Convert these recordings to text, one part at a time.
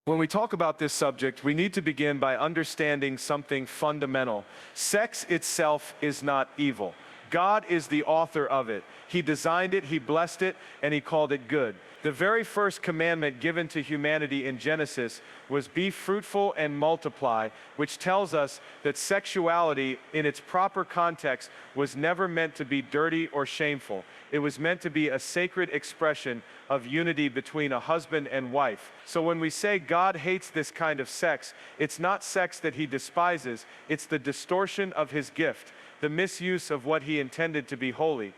When we talk about this subject, we need to begin by understanding something fundamental. Sex itself is not evil. God is the author of it. He designed it, He blessed it, and He called it good. The very first commandment given to humanity in Genesis was be fruitful and multiply, which tells us that sexuality in its proper context was never meant to be dirty or shameful. It was meant to be a sacred expression of unity between a husband and wife. So when we say God hates this kind of sex, it's not sex that He despises, it's the distortion of His gift, the misuse of what He intended to be holy.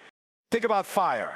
Think about fire.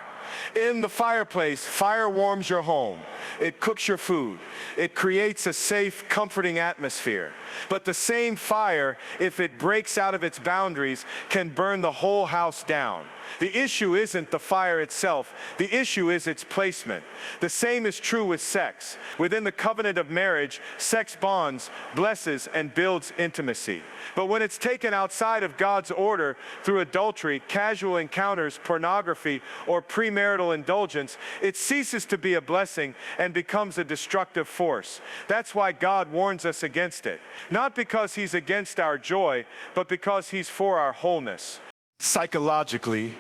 In the fireplace, fire warms your home. It cooks your food. It creates a safe, comforting atmosphere. But the same fire, if it breaks out of its boundaries, can burn the whole house down. The issue isn't the fire itself. The issue is its placement. The same is true with sex. Within the covenant of marriage, sex bonds, blesses, and builds intimacy. But when it's taken outside of God's order through adultery, casual encounters, pornography, or premarital indulgence, it ceases to be a blessing and becomes a destructive force. That's why God warns us against it. Not because He's against our joy, but because He's for our wholeness. Psychologically,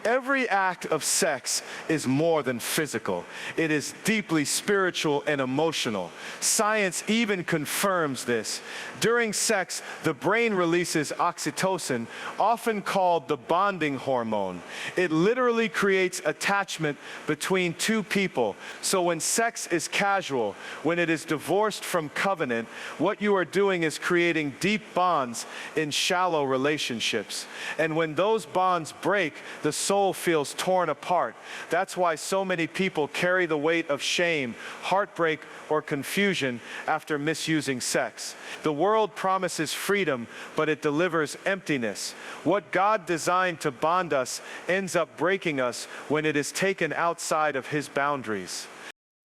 every act of sex is more than physical. It is deeply spiritual and emotional. Science even confirms this. During sex, the brain releases oxytocin, often called the bonding hormone. It literally creates attachment between two people. So when sex is casual, when it is divorced from covenant, what you are doing is creating deep bonds in shallow relationships. And when those bonds break, the soul feels torn apart. That's why so many people carry the weight of shame, heartbreak, or confusion after misusing sex. The world promises freedom, but it delivers emptiness. What God designed to bond us ends up breaking us when it is taken outside of His boundaries.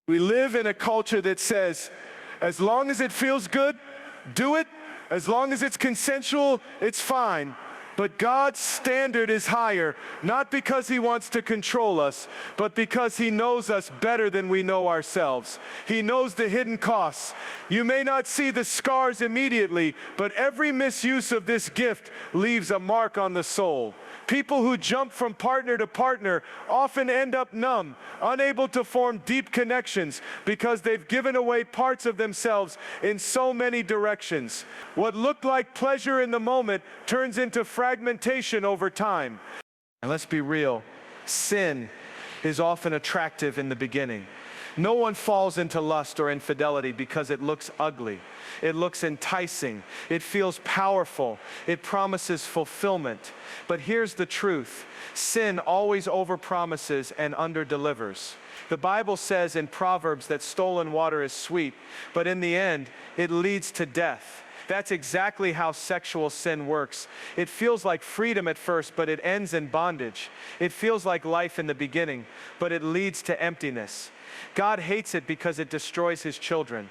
We live in a culture that says, as long as it feels good, do it. As long as it's consensual, it's fine. But God's standard is higher, not because He wants to control us, but because He knows us better than we know ourselves. He knows the hidden costs. You may not see the scars immediately, but every misuse of this gift leaves a mark on the soul. People who jump from partner to partner often end up numb, unable to form deep connections because they've given away parts of themselves in so many directions. What looked like pleasure in the moment turns into fragmentation over time. And let's be real, sin is often attractive in the beginning. No one falls into lust or infidelity because it looks ugly. It looks enticing. It feels powerful. It promises fulfillment. But here's the truth. Sin always overpromises and underdelivers. The Bible says in Proverbs that stolen water is sweet, but in the end, it leads to death. That's exactly how sexual sin works. It feels like freedom at first, but it ends in bondage. It feels like life in the beginning, but it leads to emptiness. God hates it because it destroys His children.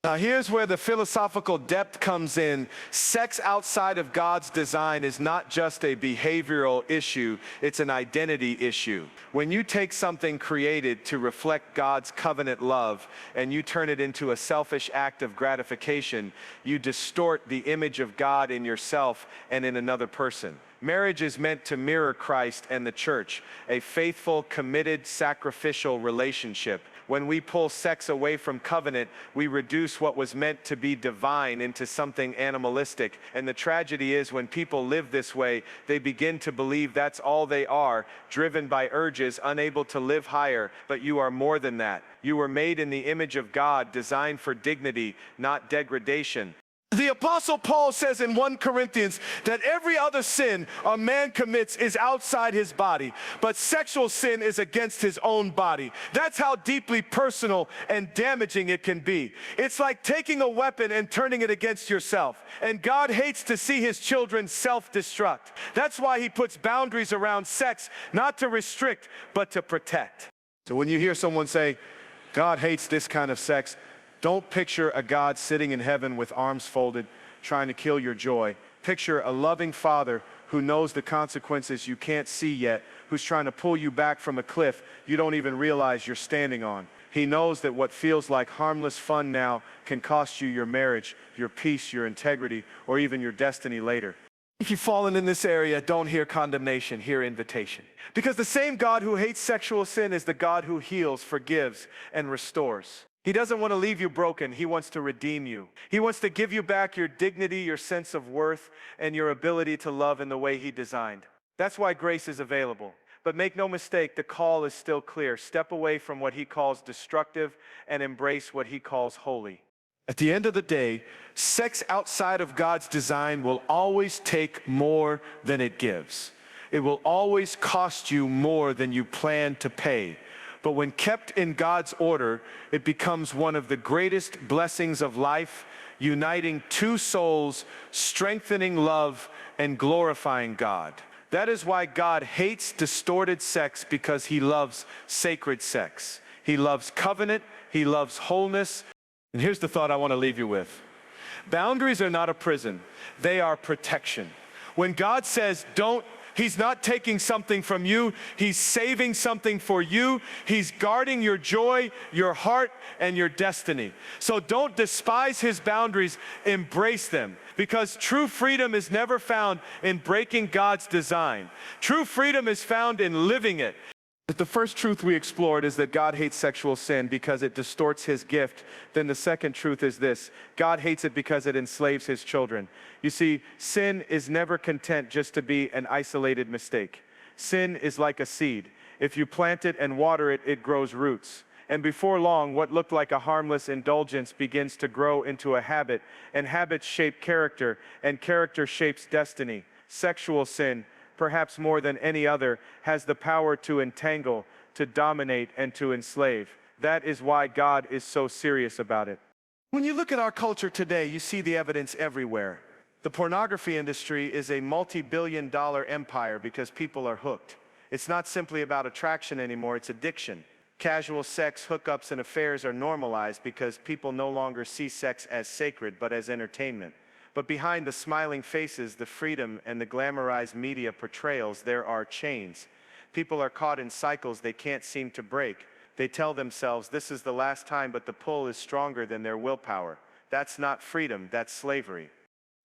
Now here's where the philosophical depth comes in. Sex outside of God's design is not just a behavioral issue, it's an identity issue. When you take something created to reflect God's covenant love and you turn it into a selfish act of gratification, you distort the image of God in yourself and in another person. Marriage is meant to mirror Christ and the church, a faithful, committed, sacrificial relationship. When we pull sex away from covenant, we reduce what was meant to be divine into something animalistic. And the tragedy is when people live this way, they begin to believe that's all they are, driven by urges, unable to live higher. But you are more than that. You were made in the image of God, designed for dignity, not degradation. The Apostle Paul says in 1 Corinthians that every other sin a man commits is outside his body, but sexual sin is against his own body. That's how deeply personal and damaging it can be. It's like taking a weapon and turning it against yourself. And God hates to see His children self-destruct. That's why He puts boundaries around sex, not to restrict, but to protect. So when you hear someone say, God hates this kind of sex, don't picture a God sitting in heaven with arms folded, trying to kill your joy. Picture a loving Father who knows the consequences you can't see yet, who's trying to pull you back from a cliff you don't even realize you're standing on. He knows that what feels like harmless fun now can cost you your marriage, your peace, your integrity, or even your destiny later. If you've fallen in this area, don't hear condemnation, hear invitation. Because the same God who hates sexual sin is the God who heals, forgives, and restores. He doesn't want to leave you broken. He wants to redeem you. He wants to give you back your dignity, your sense of worth, and your ability to love in the way He designed. That's why grace is available. But make no mistake, the call is still clear. Step away from what He calls destructive and embrace what He calls holy. At the end of the day, sex outside of God's design will always take more than it gives. It will always cost you more than you plan to pay. But when kept in God's order, it becomes one of the greatest blessings of life, uniting two souls, strengthening love, and glorifying God. That is why God hates distorted sex, because He loves sacred sex. He loves covenant, He loves wholeness. And here's the thought I want to leave you with. Boundaries are not a prison, they are protection. When God says don't, He's not taking something from you, He's saving something for you. He's guarding your joy, your heart, and your destiny. So don't despise His boundaries, embrace them. Because true freedom is never found in breaking God's design. True freedom is found in living it. If the first truth we explored is that God hates sexual sin because it distorts His gift, then the second truth is this: God hates it because it enslaves His children. You see, sin is never content just to be an isolated mistake. Sin is like a seed. If you plant it and water it, it grows roots. And before long, what looked like a harmless indulgence begins to grow into a habit, and habits shape character, and character shapes destiny. Sexual sin, perhaps more than any other, has the power to entangle, to dominate, and to enslave. That is why God is so serious about it. When you look at our culture today, you see the evidence everywhere. The pornography industry is a multi-billion-dollar empire because people are hooked. It's not simply about attraction anymore, it's addiction. Casual sex, hookups, and affairs are normalized because people no longer see sex as sacred but as entertainment. But behind the smiling faces, the freedom, and the glamorized media portrayals, there are chains. People are caught in cycles they can't seem to break. They tell themselves this is the last time, but the pull is stronger than their willpower. That's not freedom, that's slavery.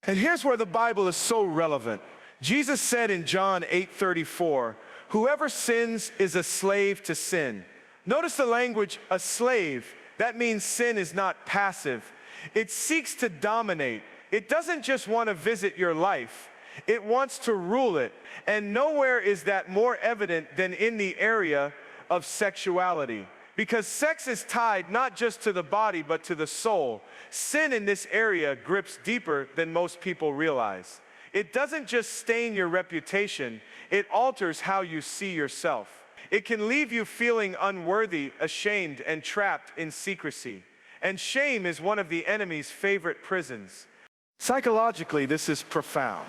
And here's where the Bible is so relevant. Jesus said in John 8:34, "Whoever sins is a slave to sin." Notice the language, a slave. That means sin is not passive. It seeks to dominate. It doesn't just want to visit your life. It wants to rule it. And nowhere is that more evident than in the area of sexuality. Because sex is tied not just to the body, but to the soul. Sin in this area grips deeper than most people realize. It doesn't just stain your reputation, it alters how you see yourself. It can leave you feeling unworthy, ashamed, and trapped in secrecy. And shame is one of the enemy's favorite prisons. Psychologically, this is profound.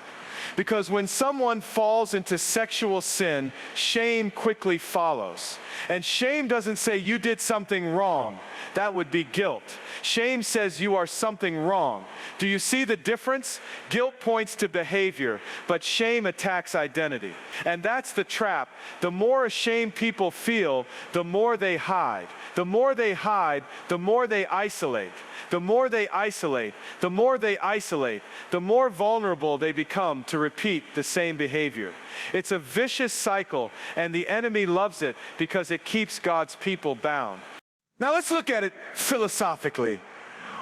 Because when someone falls into sexual sin, shame quickly follows. And shame doesn't say you did something wrong. That would be guilt. Shame says you are something wrong. Do you see the difference? Guilt points to behavior, but shame attacks identity. And that's the trap. The more ashamed people feel, the more they hide. The more they hide, the more they isolate. The more they isolate, the more they isolate, the more vulnerable they become to repeat the same behavior. It's a vicious cycle, and the enemy loves it because it keeps God's people bound. Now let's look at it philosophically.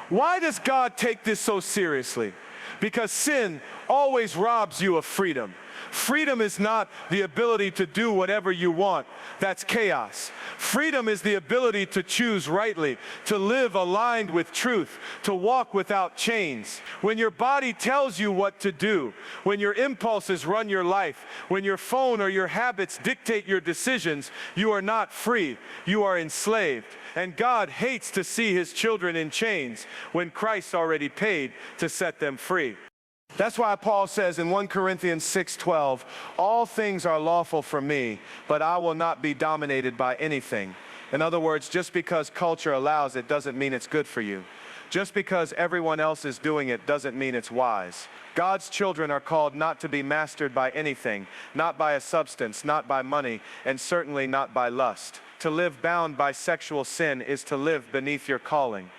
Why does God take this so seriously? Because sin always robs you of freedom. Freedom is not the ability to do whatever you want. That's chaos. Freedom is the ability to choose rightly, to live aligned with truth, to walk without chains. When your body tells you what to do, when your impulses run your life, when your phone or your habits dictate your decisions, you are not free. You are enslaved. And God hates to see His children in chains when Christ already paid to set them free. That's why Paul says in 1 Corinthians 6:12, all things are lawful for me, but I will not be dominated by anything. In other words, just because culture allows it doesn't mean it's good for you. Just because everyone else is doing it doesn't mean it's wise. God's children are called not to be mastered by anything, not by a substance, not by money, and certainly not by lust. To live bound by sexual sin is to live beneath your calling.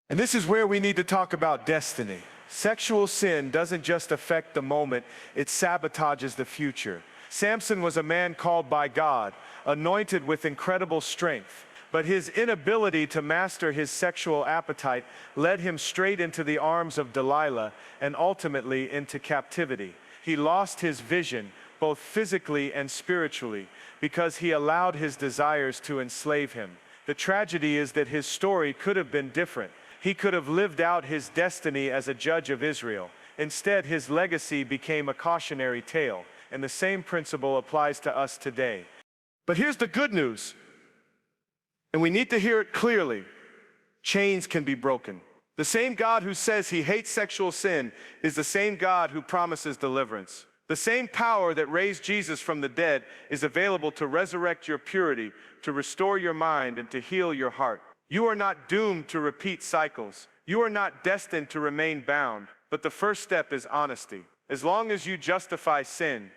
And this is where we need to talk about destiny. Sexual sin doesn't just affect the moment, it sabotages the future. Samson was a man called by God, anointed with incredible strength. But his inability to master his sexual appetite led him straight into the arms of Delilah and ultimately into captivity. He lost his vision, both physically and spiritually, because he allowed his desires to enslave him. The tragedy is that his story could have been different. He could have lived out his destiny as a judge of Israel. Instead, his legacy became a cautionary tale, and the same principle applies to us today. But here's the good news, and we need to hear it clearly. Chains can be broken. The same God who says he hates sexual sin is the same God who promises deliverance. The same power that raised Jesus from the dead is available to resurrect your purity, to restore your mind, and to heal your heart. You are not doomed to repeat cycles. You are not destined to remain bound. But the first step is honesty. As long as you justify sin,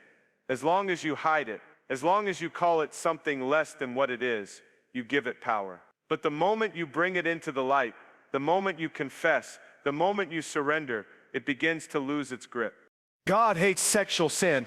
as long as you hide it, as long as you call it something less than what it is, you give it power. But the moment you bring it into the light, the moment you confess, the moment you surrender, it begins to lose its grip. God hates sexual sin,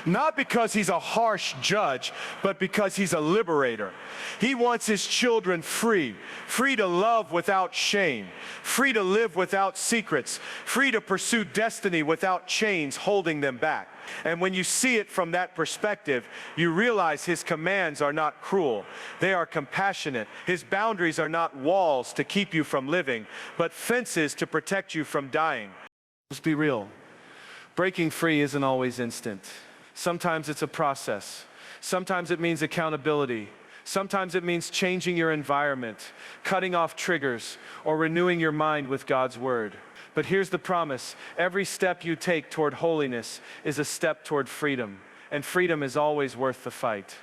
not because he's a harsh judge, but because he's a liberator. He wants his children free, free to love without shame, free to live without secrets, free to pursue destiny without chains holding them back. And when you see it from that perspective, you realize his commands are not cruel. They are compassionate. His boundaries are not walls to keep you from living, but fences to protect you from dying. Let's be real. Breaking free isn't always instant. Sometimes it's a process. Sometimes it means accountability. Sometimes it means changing your environment, cutting off triggers, or renewing your mind with God's word. But here's the promise. Every step you take toward holiness is a step toward freedom, and freedom is always worth the fight.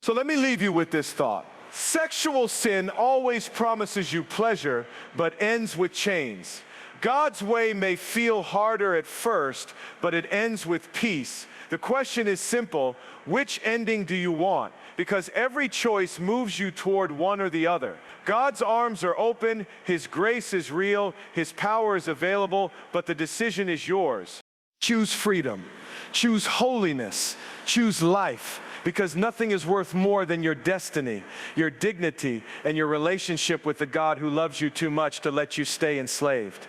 So let me leave you with this thought. Sexual sin always promises you pleasure, but ends with chains. God's way may feel harder at first, but it ends with peace. The question is simple: which ending do you want? Because every choice moves you toward one or the other. God's arms are open, his grace is real, his power is available, but the decision is yours. Choose freedom, choose holiness, choose life, because nothing is worth more than your destiny, your dignity, and your relationship with the God who loves you too much to let you stay enslaved.